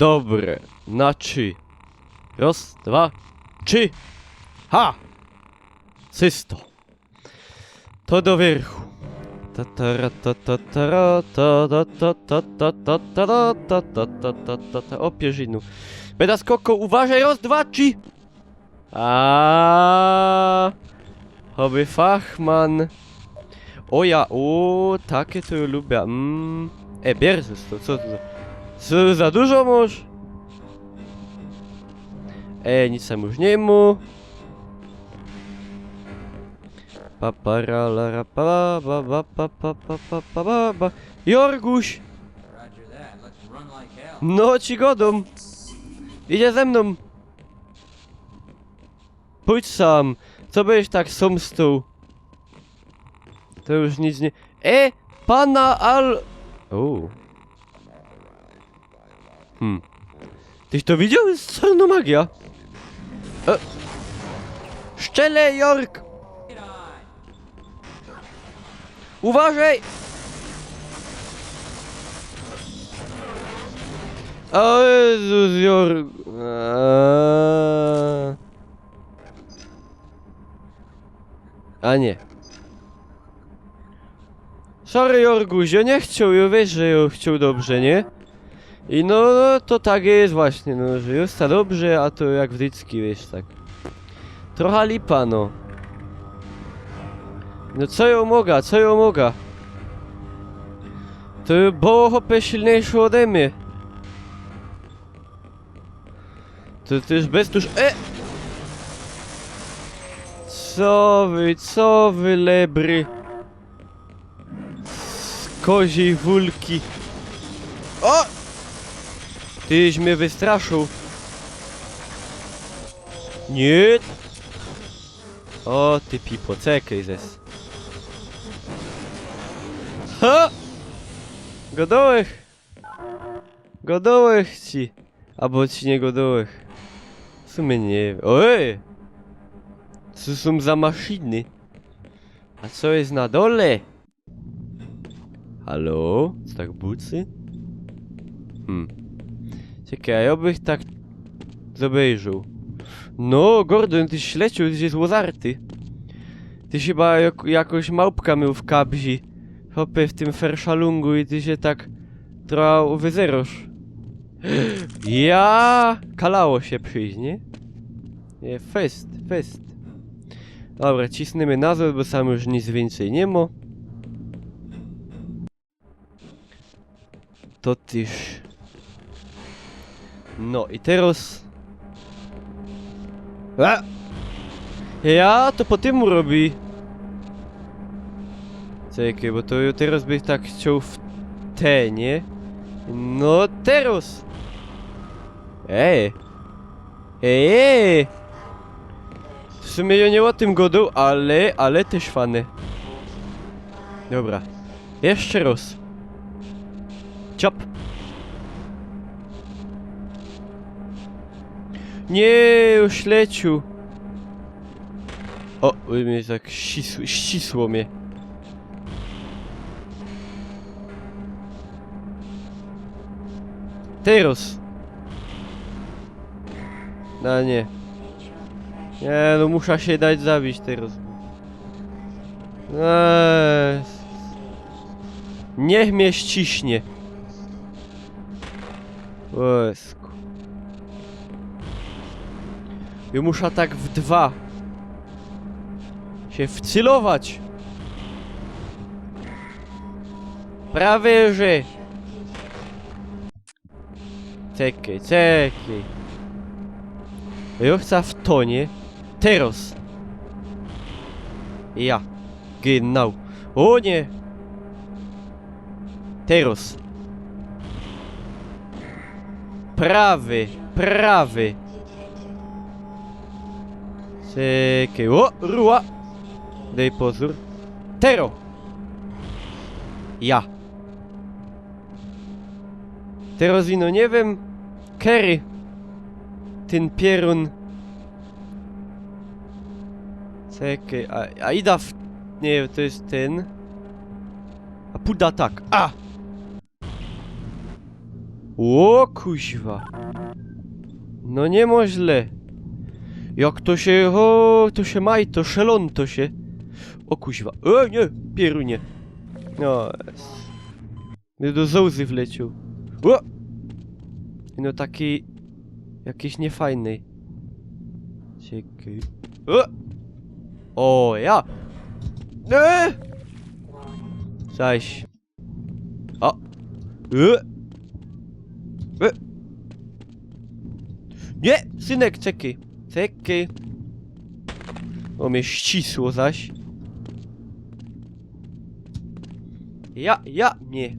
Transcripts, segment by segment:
Dobre, na 3. Raz, dwa, 3. Ha! Systo. To do wierchu. O pierzynu. Beda skoko, uważaj, raz, dwa, 3. Hobby fachman. O ja, o, takie to ja lubię. Bierzesz to, co to za... Co za dużo masz? Nic tam już nie mu. Jorguś! No ci godą! Idzie ze mną! Pójdź sam! Co byś tak somstał? To już nic nie... Pana Tyś to widział? Jest czarnomagia! Szczele, Jork! Uważaj! O Jezus, Jork! A nie. Sorry, Jorguś, ja nie chciał, ja wiesz, że ja chciał dobrze, nie? I no, to tak jest właśnie, no, że jest ta dobrze, a to jak wdycki, wiesz, tak. Trochę lipa, no. No co ją mogę, co ją mogę? To było hopę silniejsze ode mnie. To też bez tuż... Co wy lebry? Z koziej wulki. O! Tyś mnie wystraszył. Nie. O, ty pipo, czekaj zes. Ha! Godołech ci. Albo ci nie godołech. W sumie nie wiem. Oj! Co są za maszyny? A co jest na dole? Halo? Co tak bucy? Czekaj, ja bych tak zobejrzał. No, Gordon, ty ślecił, ty jest łozarty. Ty się chyba jakoś małpka miał w kabzi. Hopy w tym ferszalungu i ty się tak trochę wyzerosz. Ja kalało się przyjść, nie? Nie, fest. Dobra, cisnemy nazwę, bo sam już nic więcej nie ma. To tyż. No i teraz... Ja to po tym robi. Czekaj, bo to teraz bych tak chciał w te, nie? No teraz! Ej! W sumie ja nie o tym godą, ale też fany. Dobra. Jeszcze raz. Ciop! Nie, już leciu. O, mnie tak ścisło mnie. Teraz. No nie. Nie, no muszę się dać zabić teraz. Niech mnie ściśnie. Łezku. Ja muszę tak w 2 się wcylować. Prawie że. Czekaj. Ja chcę w tonie. Teraz. Ja. Genau. O nie. Teraz. Prawy. Czekaj. O, ruła. Daj pozór. Tero. Ja. Teraz ino nie wiem. Kerry. Ten pierun. Czekaj, a ida w... Nie, to jest ten. A puda tak. O kuźwa. No nie ma źle. Jak to się... O, to się maj, to szelon to się. O kuźwa. Nie, pierunie. No, do zołzy wleciał. O! No taki... Jakiś niefajny. Czekaj. O, ja! Zaś. O! Nie! Synek, czekaj. Czekaj. O, mnie ścisło zaś. Nie.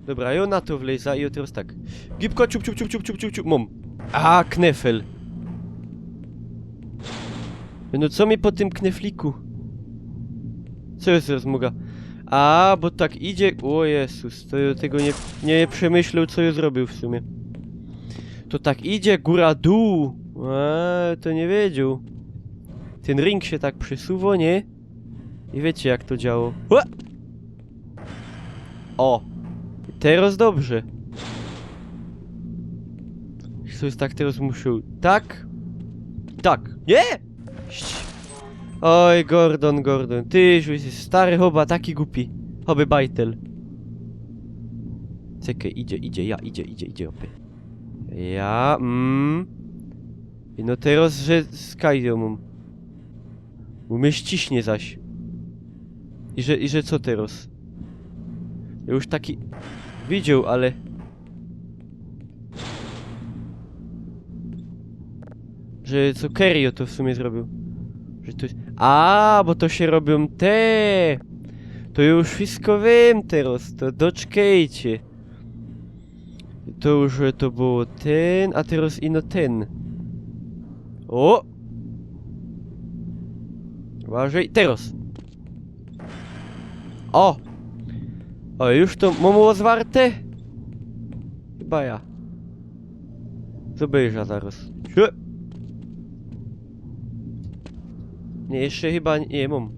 Dobra, ja na to wleza i teraz tak. Gipko, ciup, ciup, ciup, ciup, ciup, ciup, ciup, mom. A, knefel. No co mi po tym knefliku? Co jest rozmoga? A, bo tak idzie... O Jezus, to ja tego nie przemyślał, co ja zrobił w sumie. To tak idzie góra-dół. A, to nie wiedział. Ten ring się tak przesuwa, nie? I wiecie jak to działo. O! Teraz dobrze. To jest tak, teraz muszę... Tak? Tak. Nie! Oj, Gordon. Ty już jesteś stary choba, taki głupi. Choby bajtel. Czekaj, idzie, opy. Ja, I no teraz, że skajdę mam. Bo mnie ściśnie zaś. I że co teraz? Ja już taki... Widział, ale... Że co Kerio to w sumie zrobił. Że to jest... A, bo to się robią te. To już wszystko wiem teraz, to doczekajcie. To już to było ten, a teraz ino ten. O! Uważaj, teraz. O! O, już to było zwarte? Chyba ja. Zobejrzę zaraz. Nie, jeszcze chyba nie mam.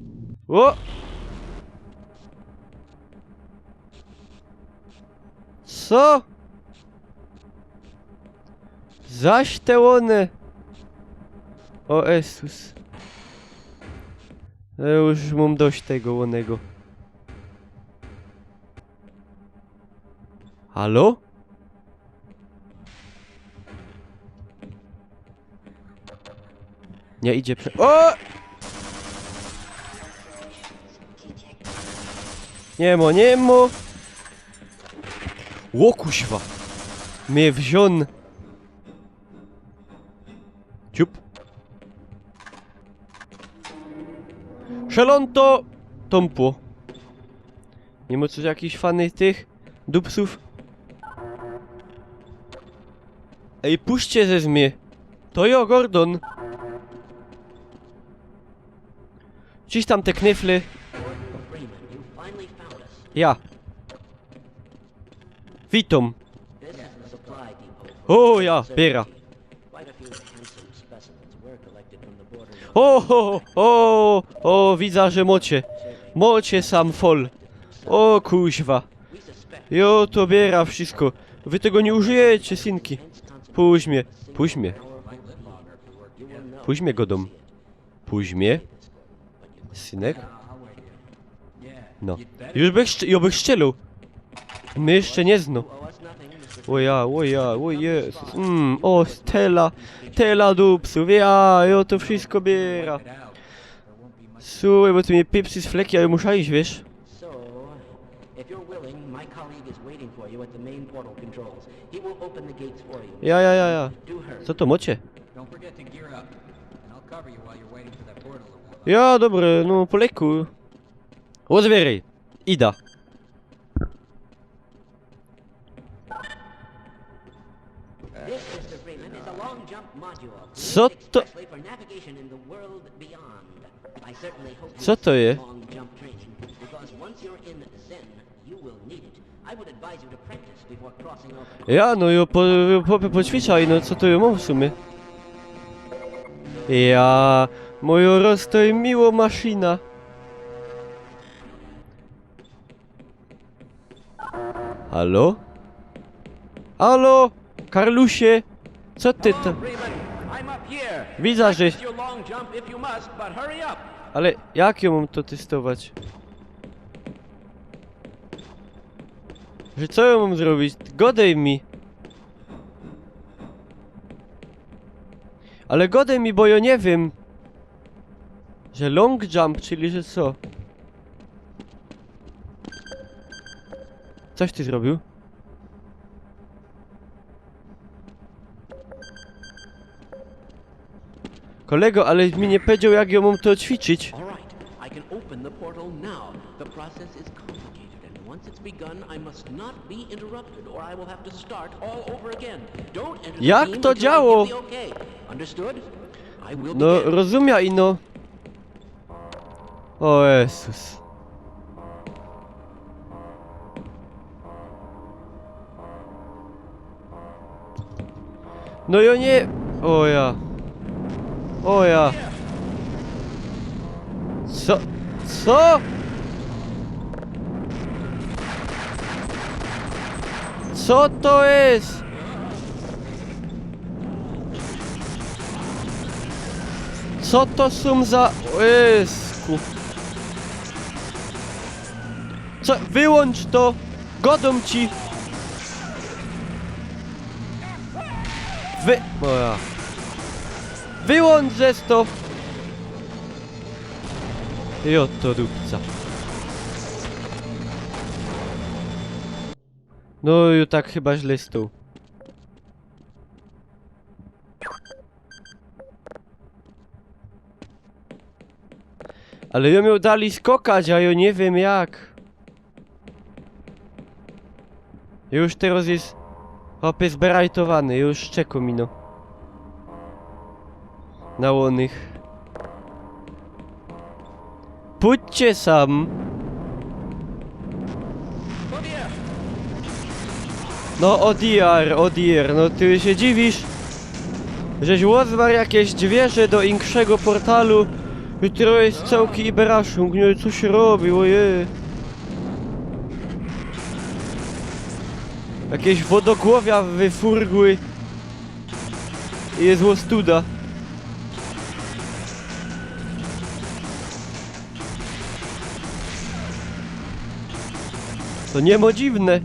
O! Co? Zaś te łony. O Jezus. Ja już mam dość tego łonego. Halo? Nie idzie O! Nie mo. Ło kuźwa. Mnie wziął. Ciup. Szelonto. Tompo. Nie ma coś jakichś fany tych dupsów? Ej, puśćcie ze mnie. To jo, Gordon. Gdzieś tam te knifle. Ja. Witam. O, ja, biera. O, widzę, że mocie. Mocie sam fol. O, kuźwa. Jo, to biera wszystko. Wy tego nie użyjecie, synki. Puść mnie. Puść mnie, godom. Puść mnie. Synek? No. Już bych szczelał. My jeszcze nie zno. O Jezus. O, Stella dupsów, jo, to wszystko biera. Słuchaj, bo ty mnie pipsy z fleki, ale muszę iść, wiesz? Ja. Co to mocie? Ja, dobre, no po leku. Otwieraj. Ida. Co to? Co to jest? Ja, no jo, poćwiczaj, no co to ja mam w sumie? Ja, moja rozstoj miło maszyna. Halo? Halo? Karlusie? Co ty to? Widzę, że... Ale jak ją mam to testować? Że co ja mam zrobić? Godaj mi. Ale godaj mi, bo ja nie wiem. Że long jump, czyli że co? Coś ty zrobił? Kolego, ale mi nie powiedział, jak ją mam to ćwiczyć. Jak to działo? No, rozumia ino. O Jezus. No ja nie... O ja. O ja. Co? Co? Co to jest? Co to są za... O Jezu. Co? Wyłącz to! Godą ci! O ja. Wyłącz to! I oto dupca. No i tak chyba źle z tą. Ale ją miał dali skokać, a ja nie wiem jak. Już teraz jest... Hopy zberajtowany, już czeko mino. Na łonych. Pójdźcie sam. No ODR, no ty się dziwisz, żeś łozwar jakieś zwierzę do inkszego portalu, jutro jest całki i beraszung, nie co się robi, oje. Jakieś wodogłowia wyfurgły i jest łostuda. To niemo dziwne.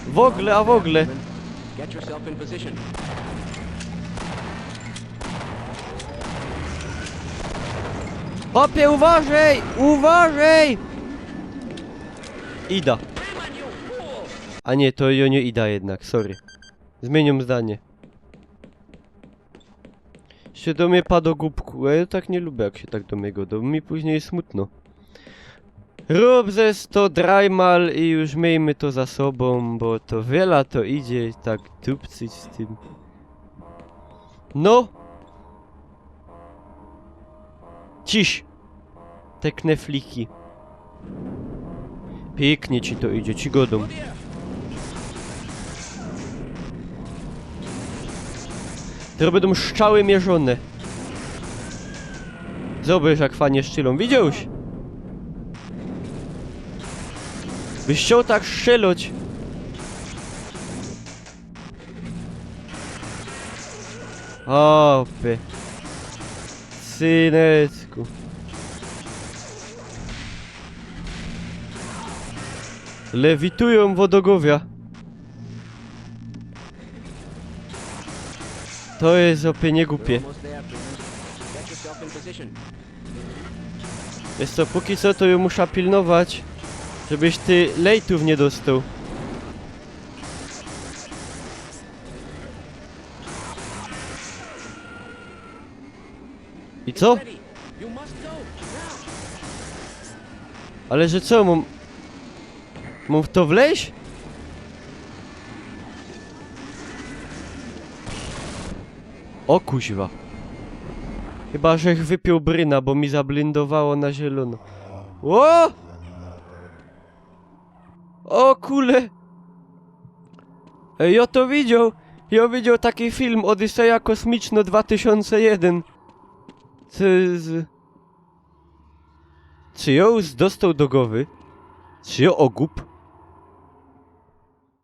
W ogóle. Hopie, uważaj! Uważaj! Ida. A nie, to ja nie Ida jednak, sorry. Zmieniam zdanie. Się do mnie pada głupku, a ja tak nie lubię, jak się tak do mnie godą. Mi później jest smutno. Rób ze 100 drajmal i już miejmy to za sobą, bo to wiele to idzie tak dupcyć z tym. No! Ciś! Te knefliki. Pięknie ci to idzie, ci godą. To będą strzały mierzone. Zobacz, jak fajnie szczylą. Widziałeś? Byś chciał tak strzelać. Opy. Synecku. Lewitują wodogowia. To jest opie nie głupie. Jest to, póki co to ją muszę pilnować, żebyś ty lejtów nie dostał. I co? Ale że co, mam w to wleźć? O kuźwa. Chyba, żech wypił bryna, bo mi zablindowało na zielono. O! O kule! Ej, ja to widział! Ja widział taki film Odyseja Kosmiczna 2001. Czy ją dostał do głowy? Czy ogub?